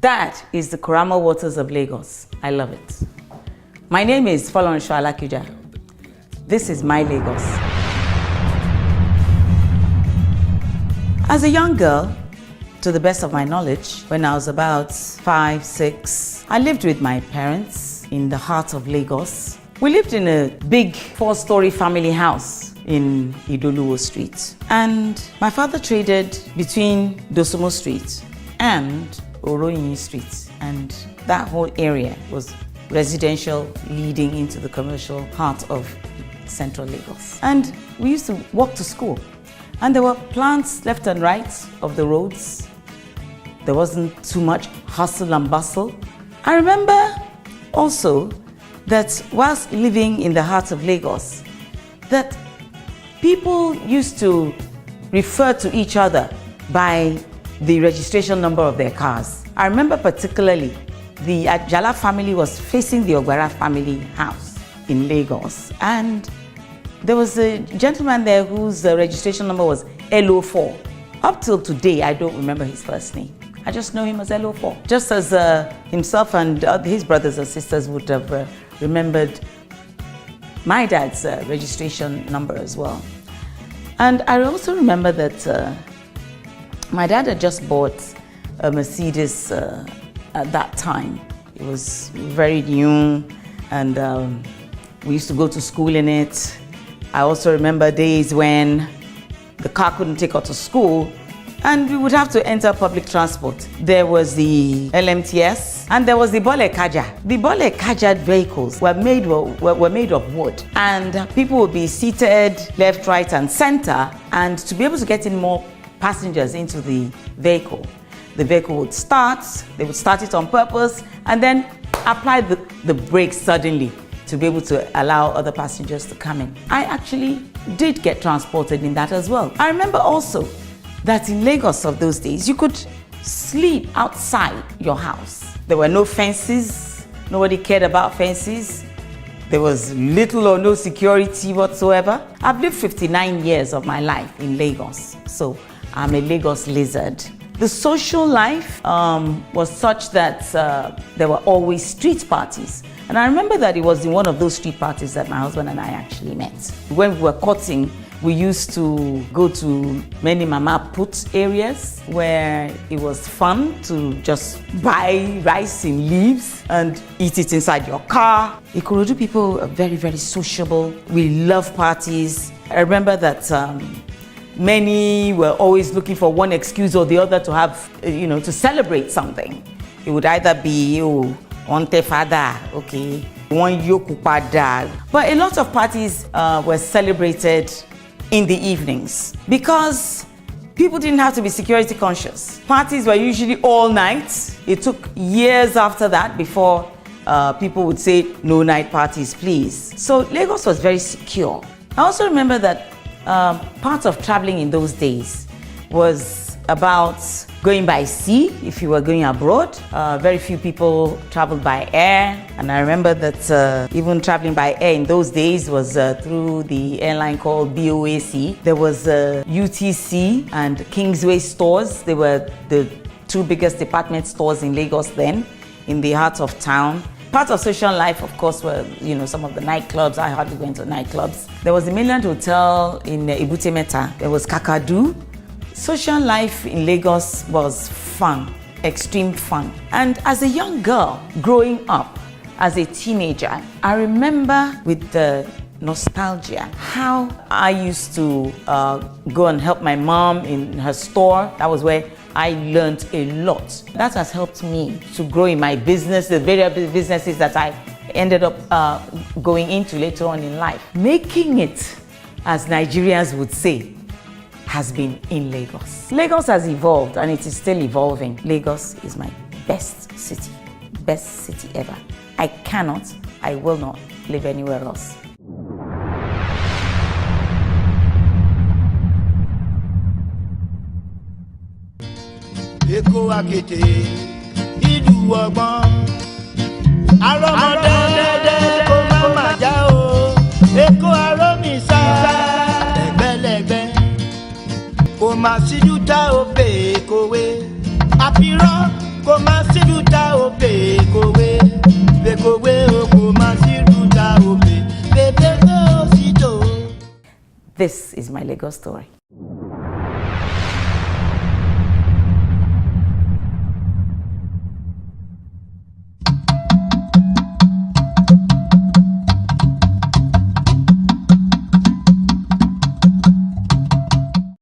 That is the Coramal waters of Lagos. I love it. My name is Folorunso Alakija. This is my Lagos. As a young girl, to the best of my knowledge, when I was about 5, 6, I lived with my parents in the heart of Lagos. We lived in a big 4-story family house in Idoluwo Street. And my father traded between Dosomo Street and Oroyin Street. And that whole area was residential leading into the commercial heart of central Lagos. And we used to walk to school. And there were plants left and right of the roads. There wasn't too much hustle and bustle. I remember also that whilst living in the heart of Lagos, that people used to refer to each other by the registration number of their cars. I remember particularly the Ajala family was facing the Ogbara family house in Lagos, and there was a gentleman there whose registration number was LO4. Up till today, I don't remember his first name. I just know him as LO4. Just as himself and his brothers and sisters would have remembered my dad's registration number as well. And I also remember that my dad had just bought a Mercedes at that time. It was very new, and we used to go to school in it. I also remember days when the car couldn't take us to school and we would have to enter public transport. There was the LMTS and there was the Alakija. The Alakija vehicles were made of wood, and people would be seated left, right and center, and to be able to get in more passengers into the vehicle would start, they would start it on purpose and then apply the brakes suddenly to be able to allow other passengers to come in. I actually did get transported in that as well. I remember also that in Lagos of those days, you could sleep outside your house. There were no fences, nobody cared about fences. There was little or no security whatsoever. I've lived 59 years of my life in Lagos, so I'm a Lagos lizard. The social life was such that there were always street parties. And I remember that it was in one of those street parties that my husband and I actually met. When we were courting, we used to go to many mama put areas where it was fun to just buy rice in leaves and eat it inside your car. Ikorodu people are very, very sociable. We love parties. I remember that many were always looking for one excuse or the other to have, to celebrate something. It would either be, one tefada, okay, one yokupada. But a lot of parties were celebrated in the evenings because people didn't have to be security conscious. Parties were usually all night. It took years after that before people would say, no night parties, please. So Lagos was very secure. I also remember that part of traveling in those days was about going by sea if you were going abroad. Very few people traveled by air, and I remember that even traveling by air in those days was through the airline called BOAC. There was UTC and Kingsway stores. They were the 2 biggest department stores in Lagos then, in the heart of town. Part of social life, of course, were some of the nightclubs. I hardly went to nightclubs. There was the Mainland Hotel in Ebute Metta. There was Kakadu. Social life in Lagos was fun, extreme fun. And as a young girl growing up, as a teenager, I remember with the nostalgia how I used to go and help my mom in her store. That was where I learned a lot. That has helped me to grow in my business, the various businesses that I ended up going into later on in life. Making it, as Nigerians would say, has been in Lagos. Lagos has evolved and it is still evolving. Lagos is my best city ever. I will not live anywhere else. Eko akete idu ogbon aromode ko mama ja o eko aromisa legbelegbe o ma sijuta o pe kowe apiro kò má sí lùtà ó bèkòwé bèkòwé o kò má sí lùtà ó bèbè ó sì tó. This is my Lagos story.